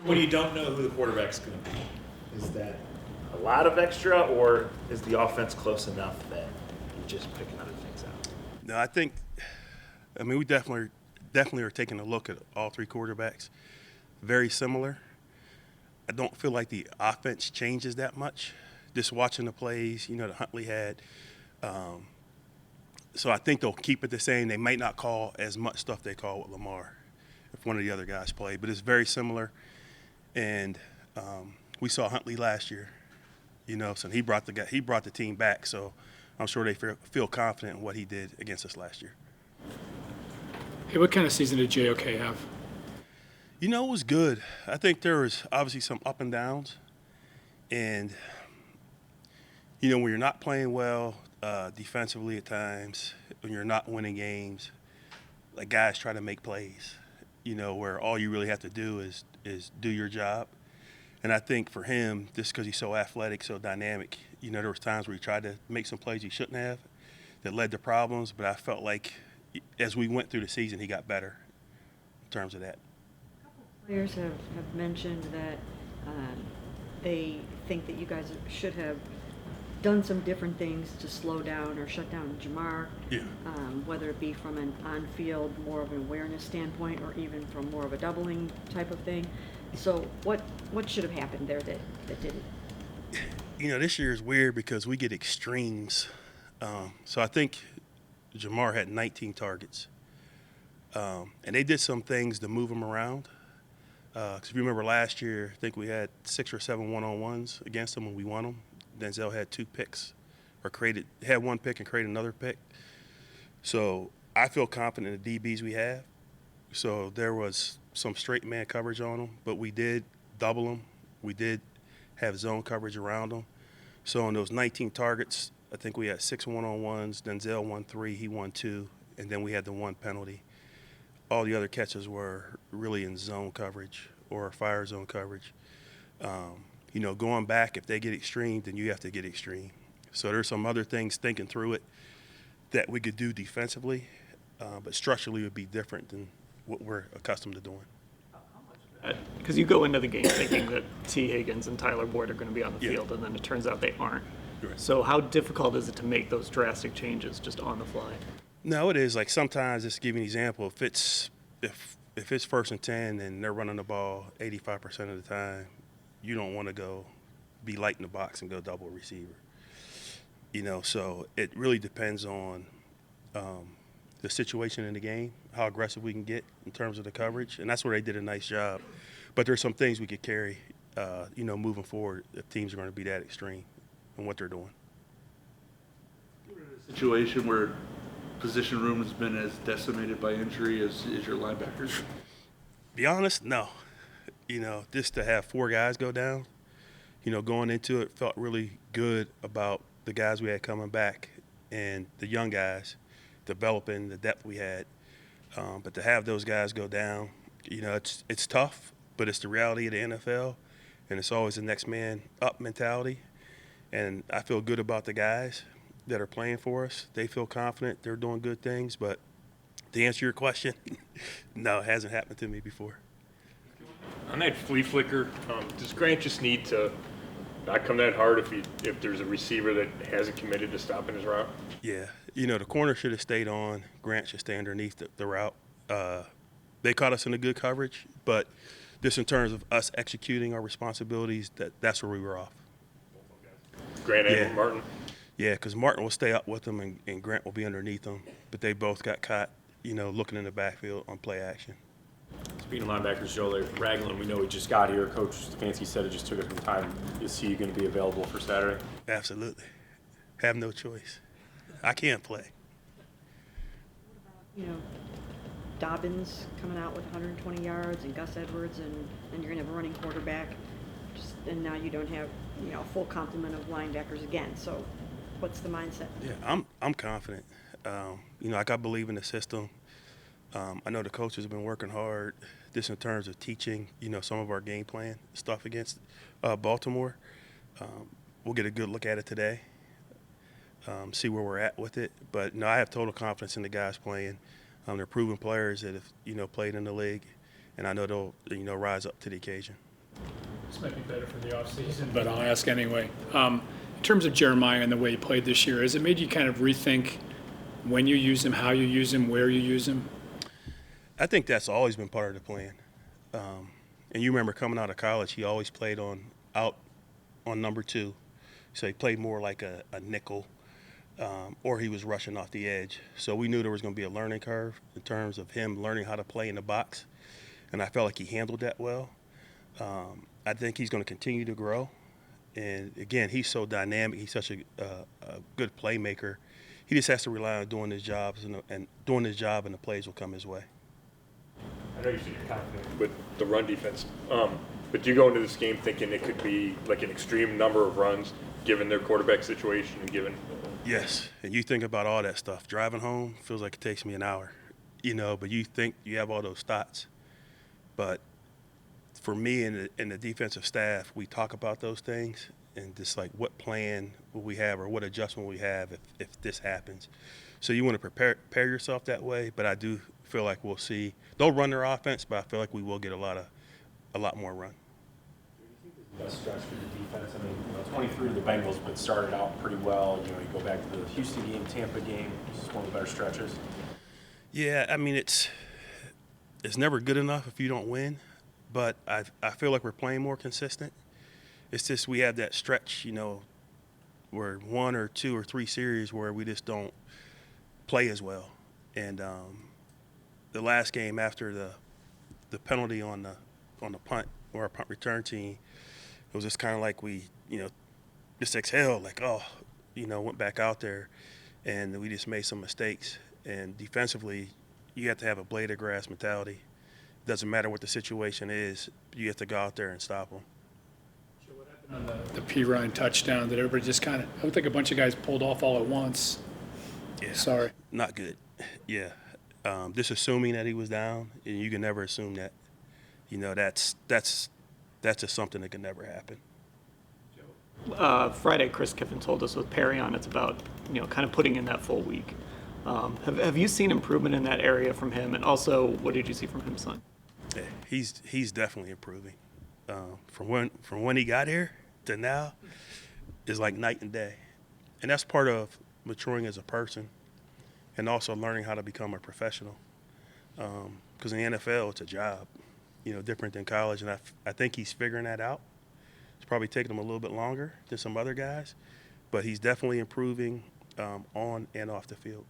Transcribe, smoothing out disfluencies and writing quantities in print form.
When you don't know who the quarterback's going to be, is that A lot of extra, or is the offense close enough that you're just picking other things out? No, I mean, we definitely are taking a look at all three quarterbacks. Very similar. I don't feel like the offense changes that much. Just watching the plays, that Huntley had. So I think they'll keep it the same. They might not call as much stuff they call with Lamar if one of the other guys play, but it's very similar. And we saw Huntley last year, so he brought the team back. So I'm sure they feel confident in what he did against us last year. Hey, what kind of season did JOK have? It was good. I think there was obviously some up and downs. And, when you're not playing well defensively at times, when you're not winning games, like guys try to make plays, where all you really have to do is do your job. And I think for him, just because he's so athletic, so dynamic, there was times where he tried to make some plays he shouldn't have that led to problems. But I felt like as we went through the season, he got better in terms of that. Players have mentioned that they think that you guys should have done some different things to slow down or shut down Jamar, Yeah. Whether it be from an on-field, more of an awareness standpoint, or even from more of a doubling type of thing. So what should have happened there that didn't? This year is weird because we get extremes. So I think Jamar had 19 targets. And they did some things to move him around. Because if you remember last year, I think we had 6 or 7 one-on-ones against him and we won them. Denzel had 2 picks, or had 1 pick and created another pick. So I feel confident in the DBs we have. So there was some straight man coverage on them, but we did double them. We did have zone coverage around them. So on those 19 targets, I think we had 6 one-on-ones. Denzel won 3, he won 2, and then we had the 1 penalty. All the other catches were really in zone coverage or fire zone coverage. Going back, if they get extreme, then you have to get extreme. So there's some other things thinking through it that we could do defensively, but structurally it would be different than what we're accustomed to doing. Because you go into the game thinking that T. Higgins and Tyler Boyd are going to be on the Yeah. field, and then it turns out they aren't. Right. So how difficult is it to make those drastic changes just on the fly? No, it is. Like sometimes, just to give you an example, if it's 1st and 10 and they're running the ball 85% of the time, you don't want to go be light in the box and go double receiver. So it really depends on the situation in the game, how aggressive we can get in terms of the coverage, and that's where they did a nice job. But there's some things we could carry, moving forward if teams are going to be that extreme in what they're doing. Situation where position room has been as decimated by injury as your linebackers? Be honest, no. Just to have 4 guys go down, going into it, felt really good about the guys we had coming back and the young guys developing the depth we had. But to have those guys go down, it's tough, but it's the reality of the NFL, and it's always the next man up mentality. And I feel good about the guys that are playing for us. They feel confident. They're doing good things. But to answer your question, no, it hasn't happened to me before. On that flea flicker, does Grant just need to not come that hard if there's a receiver that hasn't committed to stopping his route? Yeah. The corner should have stayed on. Grant should stay underneath the route. They caught us in a good coverage, but just in terms of us executing our responsibilities, that's where we were off. Grant and Martin? Yeah, because Martin will stay up with them and Grant will be underneath them, but they both got caught, looking in the backfield on play action. Speaking of linebackers, Joe Ragland, we know he just got here. Coach Stefanski said it just took us some time. Is he going to be available for Saturday? Absolutely. Have no choice. I can't play. Dobbins coming out with 120 yards and Gus Edwards, and you're going to have a running quarterback. And now you don't have, a full complement of linebackers again. So what's the mindset? Yeah, I'm confident. I believe in the system. I know the coaches have been working hard just in terms of teaching, some of our game plan stuff against Baltimore. We'll get a good look at it today, see where we're at with it. But, I have total confidence in the guys playing. They're proven players that have, played in the league, and I know they'll, rise up to the occasion. This might be better for the offseason, but I'll ask anyway. In terms of Jeremiah and the way he played this year, has it made you kind of rethink when you use him, how you use him, where you use him? I think that's always been part of the plan. And you remember coming out of college, he always played out on number 2. So he played more like a nickel, or he was rushing off the edge. So we knew there was going to be a learning curve in terms of him learning how to play in the box. And I felt like he handled that well. I think he's going to continue to grow. And again, he's so dynamic. He's such a good playmaker. He just has to rely on doing his job, and doing his job, and the plays will come his way. I know you said you're confident with the run defense, but do you go into this game thinking it could be like an extreme number of runs, given their quarterback situation and given? Yes, and you think about all that stuff. Driving home feels like it takes me an hour, but you think you have all those thoughts. But for me and the defensive staff, we talk about those things and just like what plan will we have or what adjustment will we have if this happens. So you want to prepare yourself that way, but I do feel like we'll see. They'll run their offense, but I feel like we will get a lot more run. Best stretch for the defense. I mean, 23 the Bengals, but started out pretty well. You go back to the Houston game, Tampa game. This is one of the better stretches. Yeah, I mean it's never good enough if you don't win, but I feel like we're playing more consistent. It's just we have that stretch, where 1 or 2 or 3 series where we just don't play as well. And the last game after the penalty on the punt or our punt return team, it was just kind of like we, just exhaled, like, went back out there, and we just made some mistakes. And defensively, you have to have a blade of grass mentality. It doesn't matter what the situation is, you have to go out there and stop them. On the P. Ryan touchdown, that everybody just kind of, I looked like a bunch of guys pulled off all at once. Yeah. Sorry. Not good. Yeah. Just assuming that he was down, and you can never assume that. That's just something that can never happen. Friday, Chris Kiffin told us with Perry on, it's about, kind of putting in that full week. Have you seen improvement in that area from him? And also, what did you see from him, son? Yeah, he's definitely improving. From when he got here to now is like night and day. And that's part of maturing as a person and also learning how to become a professional. Because in the NFL, it's a job, different than college. And I think he's figuring that out. It's probably taking him a little bit longer than some other guys, but he's definitely improving on and off the field.